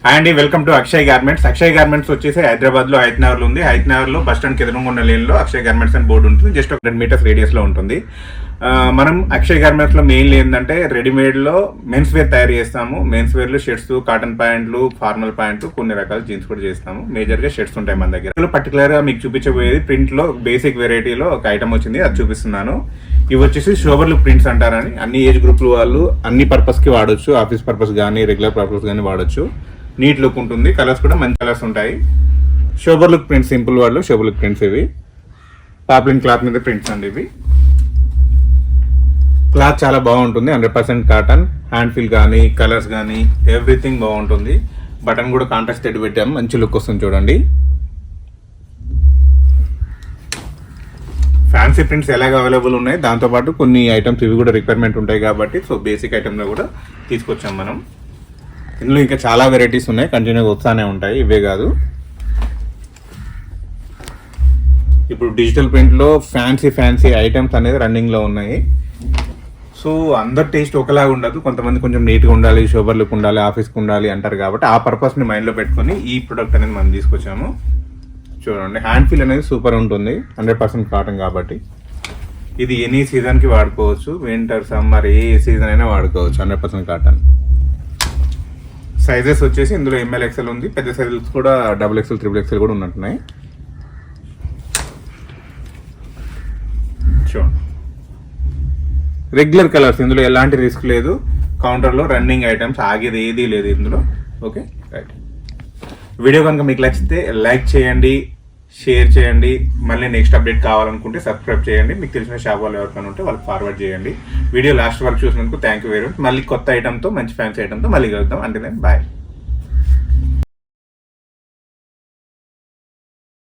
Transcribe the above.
Hi అండి, welcome to Akshay garments. Akshay garments వచ్చేసి హైదరాబాద్ లో హైతనగర్ లో ఉంది. హైతనగర్ లో బస్ స్టాండ్ కి ఎదురుగున్న లేన్ లో అక్షయ్ గార్మెంట్స్ అని బోర్డు ఉంటుంది. జస్ట్ ఒక 100 మీటర్స్ రేడియస్ లో ఉంటుంది. మనం అక్షయ్ గార్మెంట్స్ లో మెయిన్లీ ఏంటంటే రెడీమేడ్ లో మెన్స్ వేర్ తయారు చేస్తాము. మెన్స్ వేర్ లో షర్ట్స్, కాటన్ ప్యాంట్లు, ఫార్మల్ ప్యాంట్లు, కొన్ని రకాల జీన్స్ కూడా చేస్తాము. మేజర్ గా షర్ట్స్ ఉంటాయి మన దగ్గర. పర్టికులర్ గా మీకు చూపించబోయేది ప్రింట్ లో బేసిక్ వెరైటీలో ఒక ఐటమ్ వచ్చింది, అది చూపిస్తున్నాను. ఇవి వచ్చేసి షోబర్ లుక్ ప్రింట్స్ అంటారని అన్ని ఏజ్ గ్రూప్ వాళ్ళు అన్ని పర్పస్ కి వాడొచ్చు. ఆఫీస్ పర్పస్ కానీ రెగ్యులర్ పర్పస్ కానీ వాడొచ్చు. నీట్ లుక్ ఉంటుంది. కలర్స్ కూడా మంచి కలర్స్ ఉంటాయి. షోబర్ లుక్ ప్రింట్స్, సింపుల్ వాళ్ళు షోబర్ లుక్ ప్రింట్స్. ఇవి పాప్లిన్ క్లాత్ మీద ప్రింట్స్ అండి. ఇవి క్లాత్ చాలా బాగుంటుంది. 100% కాటన్. హ్యాండ్ ఫీల్ కానీ కలర్స్ కానీ ఎవ్రీథింగ్ బాగుంటుంది. బటన్ కూడా కాంట్రాస్ట్ తెడి పెట్టాము, మంచి లుక్ వస్తుంది చూడండి. ఫ్యాన్సీ ప్రింట్స్ ఎలాగ అవైలబుల్ ఉన్నాయి, దాంతోపాటు కొన్ని ఐటమ్స్ ఇవి కూడా రిక్వైర్మెంట్ ఉంటాయి కాబట్టి సో బేసిక్ ఐటమ్లో కూడా తీసుకొచ్చాం మనం. ఇందులో ఇంకా చాలా వెరైటీస్ ఉన్నాయి, కంటిన్యూగా వస్తానే ఉంటాయి. ఇవే కాదు, ఇప్పుడు డిజిటల్ ప్రింట్లో ఫ్యాన్సీ ఐటమ్స్ అనేది రన్నింగ్లో ఉన్నాయి. సో అందరి టేస్ట్ ఒకలాగా ఉండదు. కొంతమంది కొంచెం నీట్గా ఉండాలి, షోబర్ లుక్ ఉండాలి, ఆఫీస్కి ఉండాలి అంటారు కాబట్టి ఆ పర్పస్ని మైండ్లో పెట్టుకొని ఈ ప్రొడక్ట్ అనేది మనం తీసుకొచ్చాము. చూడండి, హ్యాండ్ ఫీల్ అనేది సూపర్ ఉంటుంది. 100% కాటన్ కాబట్టి ఇది ఎనీ సీజన్కి వాడుకోవచ్చు. వింటర్, సమ్మర్, ఏ సీజన్ అయినా వాడుకోవచ్చు. 100% కాటన్. సైజెస్ వచ్చేసి ఇందులో ML XL ఉంది. పెద్ద సైజెస్ కూడా XXL, XXL కూడా ఉన్నట్టున్నాయి. చూడండి, రెగ్యులర్ కలర్స్. ఇందులో ఎలాంటి రిస్క్ లేదు. కౌంటర్లో రన్నింగ్ ఐటమ్స్, ఆగేది ఏదీ లేదు ఇందులో. Okay, right. వీడియో కనుక మీకు నచ్చితే లైక్ చేయండి, షేర్ చేయండి. మళ్ళీ నెక్స్ట్ అప్డేట్ కావాలనుకుంటే సబ్స్క్రైబ్ చేయండి. మీకు తెలిసిన షాప్ వాళ్ళు ఎవరికైనా ఉంటే వాళ్ళకి ఫార్వర్డ్ చేయండి. వీడియో లాస్ట్ వరకు చూసినందుకు థ్యాంక్ యూ వెరీ మచ్. మళ్ళీ కొత్త ఐటమ్తో, మంచి ఫ్యాన్సీ ఐటమ్తో మళ్ళీ కలుద్దాం. అంటే బాయ్.